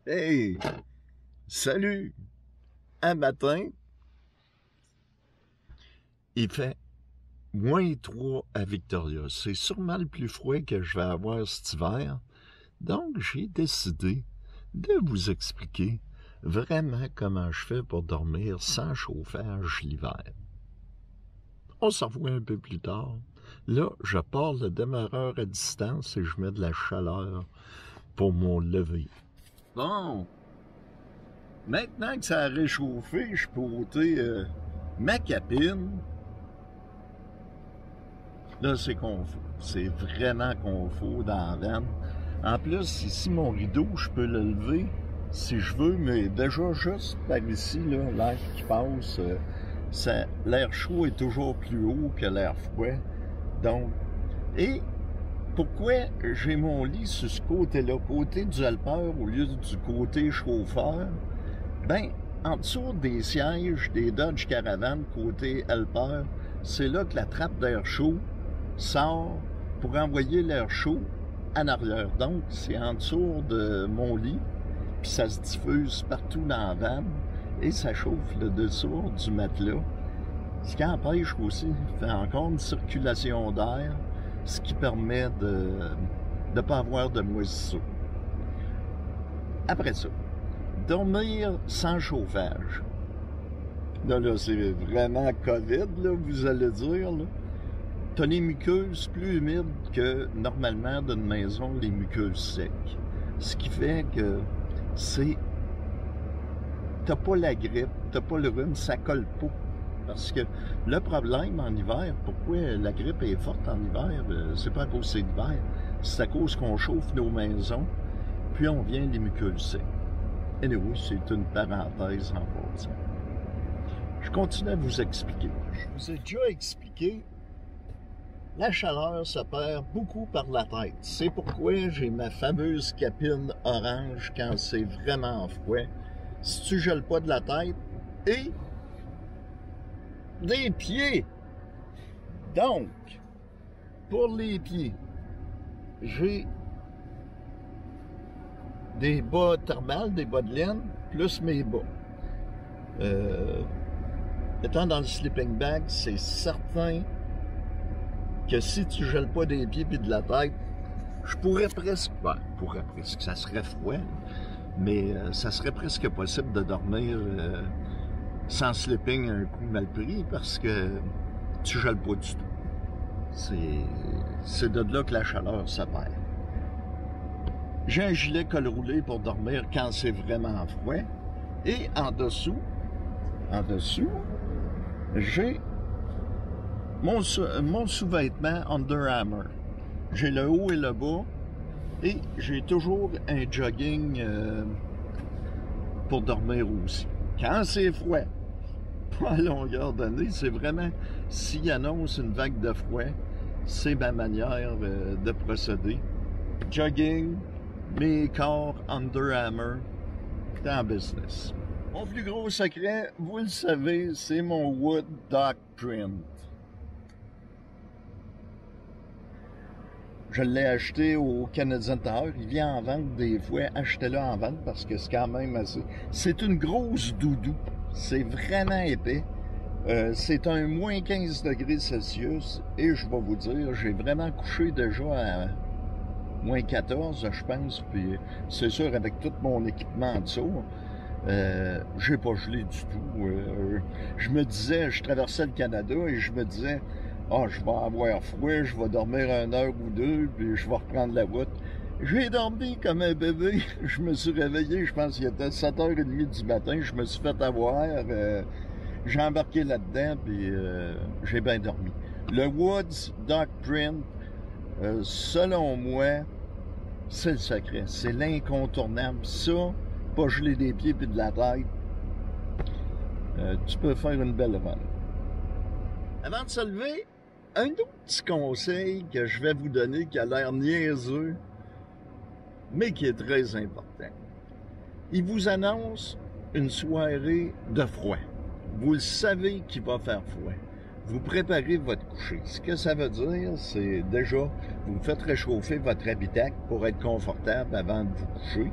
Hey, salut! Un matin, il fait -3 à Victoria. C'est sûrement le plus froid que je vais avoir cet hiver. Donc, j'ai décidé de vous expliquer vraiment comment je fais pour dormir sans chauffage l'hiver. On se revoit un peu plus tard. Là, je pars le démarreur à distance et je mets de la chaleur pour mon lever. Bon, maintenant que ça a réchauffé, je peux ôter ma capine. Là, c'est confort. C'est vraiment confort dans la vanne. En plus, ici, mon rideau, je peux le lever si je veux, mais déjà, juste par ici, là, l'air qui passe, l'air chaud est toujours plus haut que l'air froid. Donc, et pourquoi j'ai mon lit sur ce côté-là, côté du helper au lieu du côté chauffeur? Ben, en dessous des sièges des Dodge Caravan côté helper, c'est là que la trappe d'air chaud sort pour envoyer l'air chaud en arrière. Donc, c'est en dessous de mon lit, puis ça se diffuse partout dans la vanne et ça chauffe le dessous du matelas. Ce qui empêche aussi, fait encore une circulation d'air, ce qui permet de ne pas avoir de moisissure. Après ça, dormir sans chauffage. Là, c'est vraiment COVID, là, vous allez dire, là. T'as les muqueuses plus humides que normalement d'une maison, les muqueuses secs. Ce qui fait que c'est... T'as pas la grippe, t'as pas le rhume, ça colle pas. Parce que le problème en hiver, pourquoi la grippe est forte en hiver, c'est pas à cause c'est l'hiver, c'est à cause qu'on chauffe nos maisons, puis on vient les muqueuses secs. Et anyway, c'est une parenthèse en passant. Je continue à vous expliquer. Je vous ai déjà expliqué, la chaleur se perd beaucoup par la tête. C'est pourquoi j'ai ma fameuse capine orange quand c'est vraiment froid. Si tu gèles pas de la tête et des pieds. Donc, pour les pieds, j'ai des bas thermales, des bas de laine, plus mes bas. Étant dans le sleeping bag, c'est certain que si tu gèles pas des pieds et de la tête, je pourrais presque, ça serait froid, mais ça serait presque possible de dormir sans sleeping un coup mal pris parce que tu gèles pas du tout. C'est de là que la chaleur se perd. J'ai un gilet col roulé pour dormir quand c'est vraiment froid. Et en dessous, j'ai mon sous-vêtement Under Armour. J'ai le haut et le bas. Et j'ai toujours un jogging pour dormir aussi. Quand c'est froid, pas à longueur d'année, c'est vraiment, s'il annonce une vague de froid, c'est ma manière de procéder. Jogging, mes corps Under Armour, t'es en business. Mon plus gros secret, vous le savez, c'est mon Wood Dock Print. Je l'ai acheté au Canadian Tire. Il vient en vente des fois. Achetez-le en vente parce que c'est quand même assez... C'est une grosse doudou. C'est vraiment épais. C'est un moins 15 degrés Celsius. Et je vais vous dire, j'ai vraiment couché déjà à moins 14, je pense. Puis c'est sûr, avec tout mon équipement en dessous, j'ai pas gelé du tout. Je me disais, je traversais le Canada et je me disais... Ah, je vais avoir froid, je vais dormir 1 heure ou 2, puis je vais reprendre la route. J'ai dormi comme un bébé. Je me suis réveillé, je pense qu'il était 7h30 du matin. Je me suis fait avoir. J'ai embarqué là-dedans, puis j'ai bien dormi. Le Woods Dock Print, selon moi, c'est le secret. C'est l'incontournable. Ça, pas geler des pieds puis de la tête, tu peux faire une belle run. Avant de se lever, un autre petit conseil que je vais vous donner qui a l'air niaiseux, mais qui est très important. Il vous annonce une soirée de froid. Vous le savez qu'il va faire froid. Vous préparez votre coucher. Ce que ça veut dire, c'est déjà, vous faites réchauffer votre habitacle pour être confortable avant de vous coucher.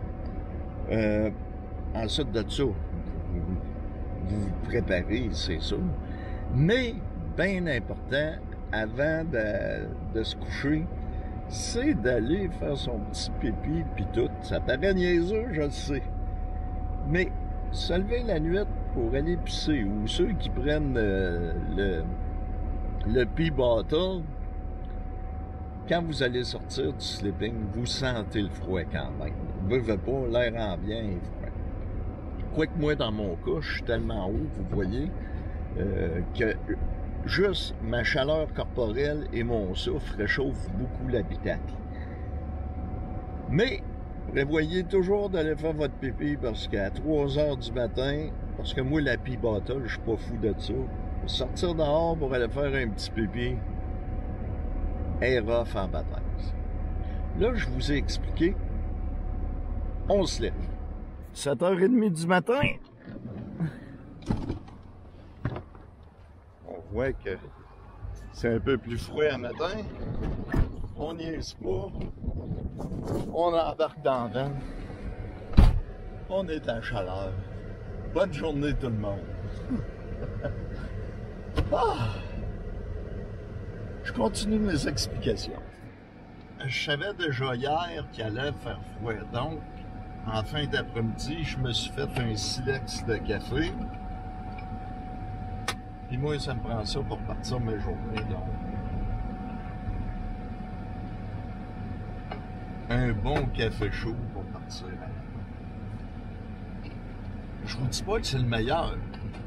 Ensuite de ça, vous vous préparez, c'est sûr. Mais, bien important, avant de se coucher, c'est d'aller faire son petit pipi puis tout. Ça paraît niaiseux, je le sais. Mais se lever la nuit pour aller pisser, ou ceux qui prennent le pee bottle, quand vous allez sortir du sleeping, vous sentez le froid quand même. Vous ne buvez pas, l'air ambiant est froid. Quoique moi, dans mon cas, je suis tellement haut, vous voyez, que juste ma chaleur corporelle et mon souffle réchauffent beaucoup l'habitacle. Mais, prévoyez toujours d'aller faire votre pipi parce qu'à 3 heures du matin, parce que moi, la pee bottle, je suis pas fou de ça, sortir dehors pour aller faire un petit pipi est rough en baptême. Là, je vous ai expliqué, on se lève. 7h30 du matin. On voit que c'est un peu plus froid le matin. On n'y est pas. On embarque dans le vent. On est en chaleur. Bonne journée tout le monde. Je continue mes explications. Je savais déjà hier qu'il allait faire froid. Donc, en fin d'après-midi, je me suis fait un silex de café. Puis moi, ça me prend ça pour partir mes journées. Donc, un bon café chaud pour partir. Je vous dis pas que c'est le meilleur,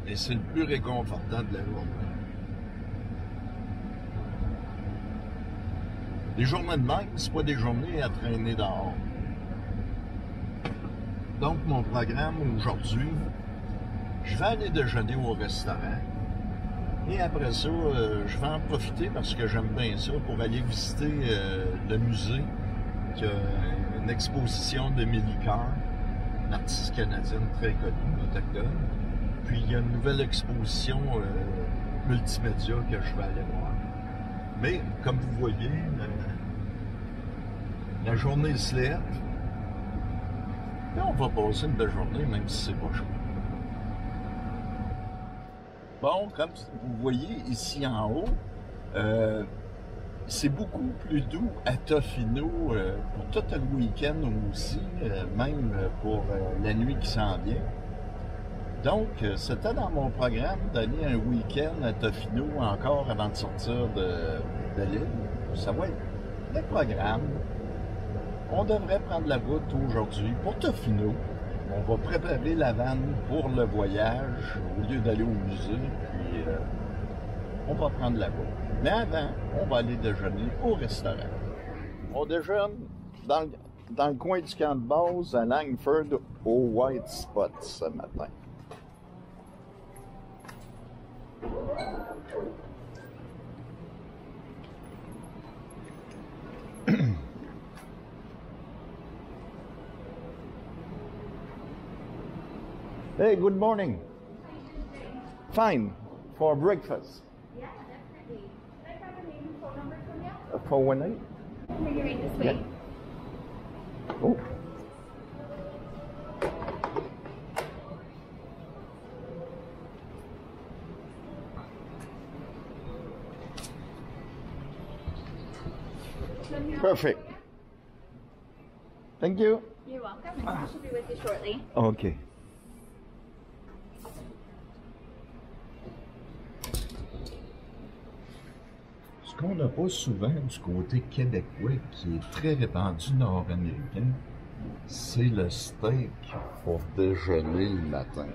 mais c'est le plus réconfortant de la journée. Les journées de même, c'est pas des journées à traîner dehors. Donc, mon programme aujourd'hui, je vais aller déjeuner au restaurant. Et après ça, je vais en profiter parce que j'aime bien ça pour aller visiter le musée qui a une exposition de Mélicore, une artiste canadienne très connue, autochtone. Puis il y a une nouvelle exposition multimédia que je vais aller voir. Mais, comme vous voyez, la journée se lève. Et on va passer une belle journée, même si c'est pas chaud. Bon, comme vous voyez ici en haut, c'est beaucoup plus doux à Tofino pour tout le week-end aussi, même pour la nuit qui s'en vient. Donc, c'était dans mon programme d'aller un week-end à Tofino encore avant de sortir de l'île. Ça va être le programme. On devrait prendre la route aujourd'hui pour Tofino. On va préparer la vanne pour le voyage au lieu d'aller au musée. Puis, on va prendre la route. Mais avant, on va aller déjeuner au restaurant. On déjeune dans le coin du camp de base à Langford au White Spot ce matin. Hey, good morning. Fine. For breakfast. Yeah, definitely. Can I grab a name and phone number from you? 418? Can you read this way? Yeah. Oh. Perfect. Thank you. You're welcome. I should be with you shortly. OK. Ce qu'on n'a pas souvent du côté québécois, qui est très répandu nord-américain, c'est le steak pour déjeuner le matin.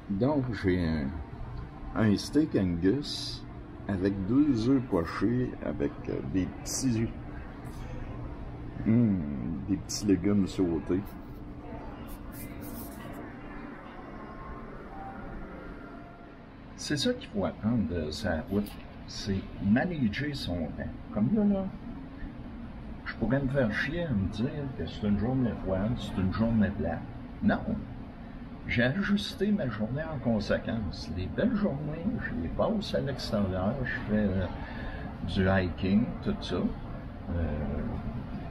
Donc, j'ai un steak Angus avec 2 œufs pochés avec des petits légumes sautés. C'est ça qu'il faut apprendre de sa route, c'est manager son temps. Comme là, je pourrais me faire chier à me dire que c'est une journée froide, c'est une journée plate. Non! J'ai ajusté ma journée en conséquence. Les belles journées, je les passe à l'extérieur, je fais du hiking, tout ça.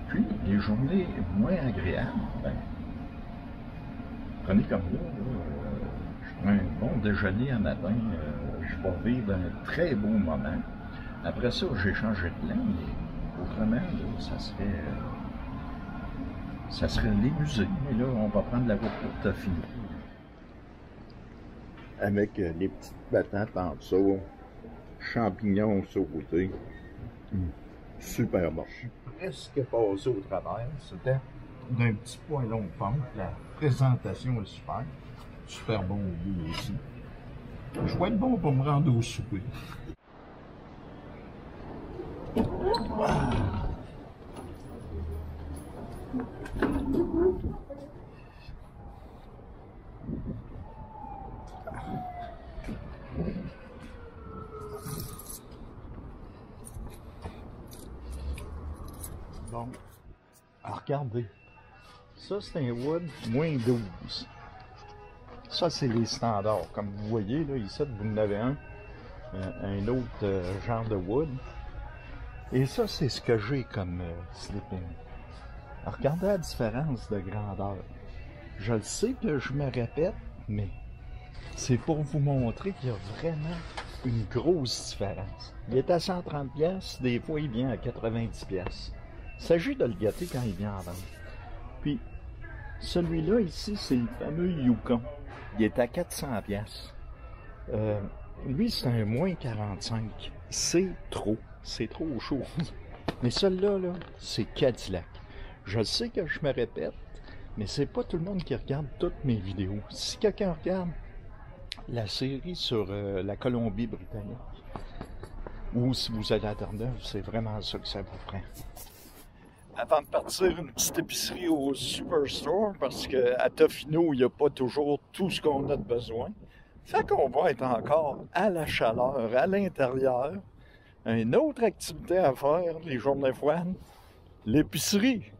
Puis, les journées moins agréables, ben, Prenez comme là, je prends un bon déjeuner un matin, je vais vivre un très beau moment. Après ça, j'ai changé de plan, mais autrement, là, ça serait les musées. Mais là, on va prendre la route pour Tofino. Avec les petites patates en dessous, champignons sautés. Super bon. Je suis presque passé au travers. C'était d'un petit poêlon de pente. La présentation est super. Super bon au goût aussi. Je vais être bon pour me rendre au souper. Bon, alors regardez, ça c'est un wood moins 12. Ça c'est les standards, comme vous voyez là, ici vous en avez un autre genre de wood. Et ça c'est ce que j'ai comme sleeping. Alors regardez la différence de grandeur. Je le sais que je me répète, mais c'est pour vous montrer qu'il y a vraiment une grosse différence. Il est à 130 pièces, des fois il vient à 90 pièces. Il s'agit de le gâter quand il vient en vente. Puis, celui-là ici, c'est le fameux Yukon. Il est à 400 pièces. Lui, c'est un moins 45. C'est trop chaud. Mais celui-là, là, c'est Cadillac. Je sais que je me répète, mais c'est pas tout le monde qui regarde toutes mes vidéos. Si quelqu'un regarde la série sur la Colombie-Britannique, ou si vous allez à Terre-Neuve, c'est vraiment ça que ça vous prend. Avant de partir, une petite épicerie au Superstore, parce qu'à Tofino, il n'y a pas toujours tout ce qu'on a de besoin. Fait qu'on va être encore à la chaleur, à l'intérieur. Une autre activité à faire, les journées froides, l'épicerie.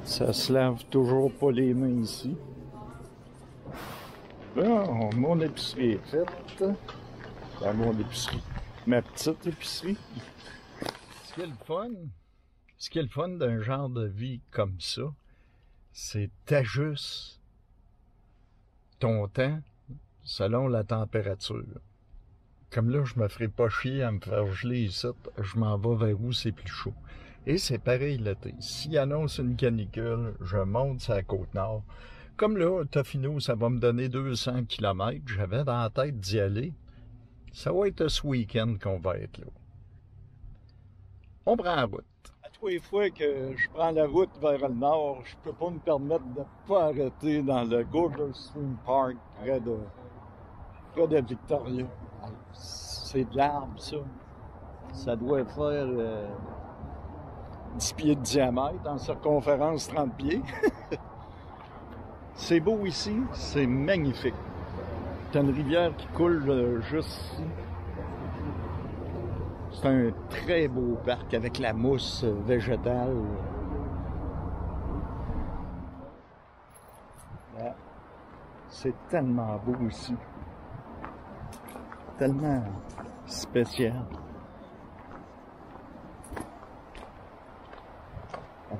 Ça se lave toujours pas les mains ici. Bon, mon épicerie est faite. Ben, mon épicerie. Ma petite épicerie. Ce qui est le fun d'un genre de vie comme ça, c'est t'ajustes ton temps selon la température. Comme là, je me ferai pas chier à me faire geler ici, je m'en vais vers où c'est plus chaud. Et c'est pareil l'été. S'il annonce une canicule, je monte sur la Côte-Nord. Comme là, Tofino, ça va me donner 200 km. J'avais dans la tête d'y aller. Ça va être ce week-end qu'on va être là. On prend la route. À tous les fois que je prends la route vers le nord, je peux pas me permettre de ne pas arrêter dans le Gildersleeve Park, près de Victoria. C'est de l'arbre, ça. Ça doit faire 10 pieds de diamètre, en circonférence 30 pieds. C'est beau ici, c'est magnifique. T'as une rivière qui coule juste ici. C'est un très beau parc avec la mousse végétale. Ouais. C'est tellement beau ici. Tellement spécial.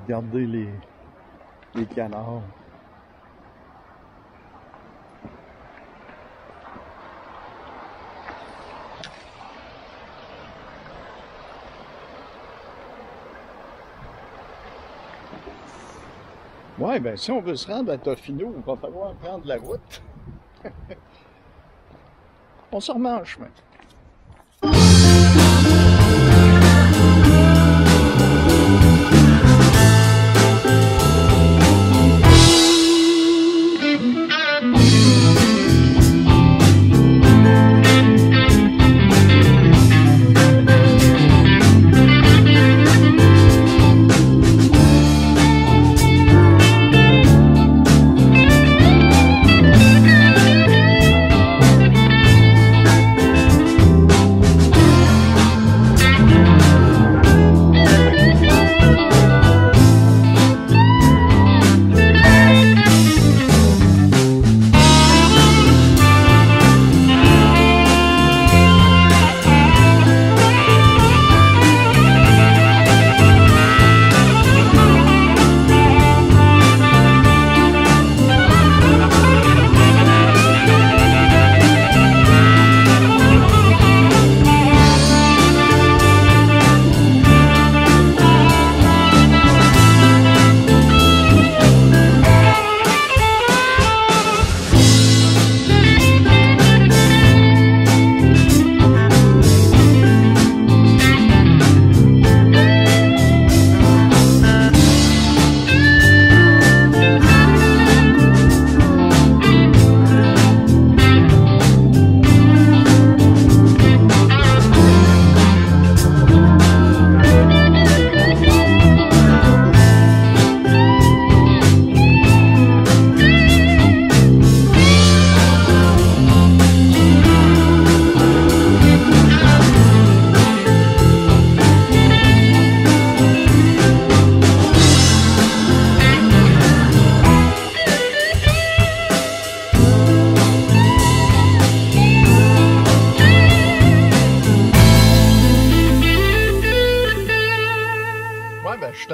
Regardez les canards. Ouais, ben si on veut se rendre à Tofino, il va falloir prendre la route. On se remet en chemin.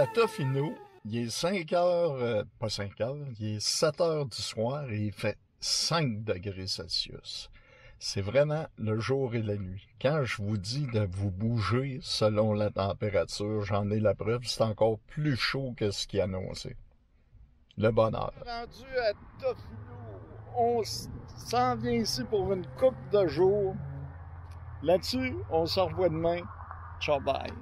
à Tofino, il est 5 heures, pas 5 heures, il est 7 heures du soir et il fait 5 degrés Celsius. C'est vraiment le jour et la nuit. Quand je vous dis de vous bouger selon la température, j'en ai la preuve, c'est encore plus chaud que ce qui est annoncé. Le bonheur. Rendu à Tofino, on s'en vient ici pour une couple de jours. Là-dessus, on se revoit demain. Ciao, bye.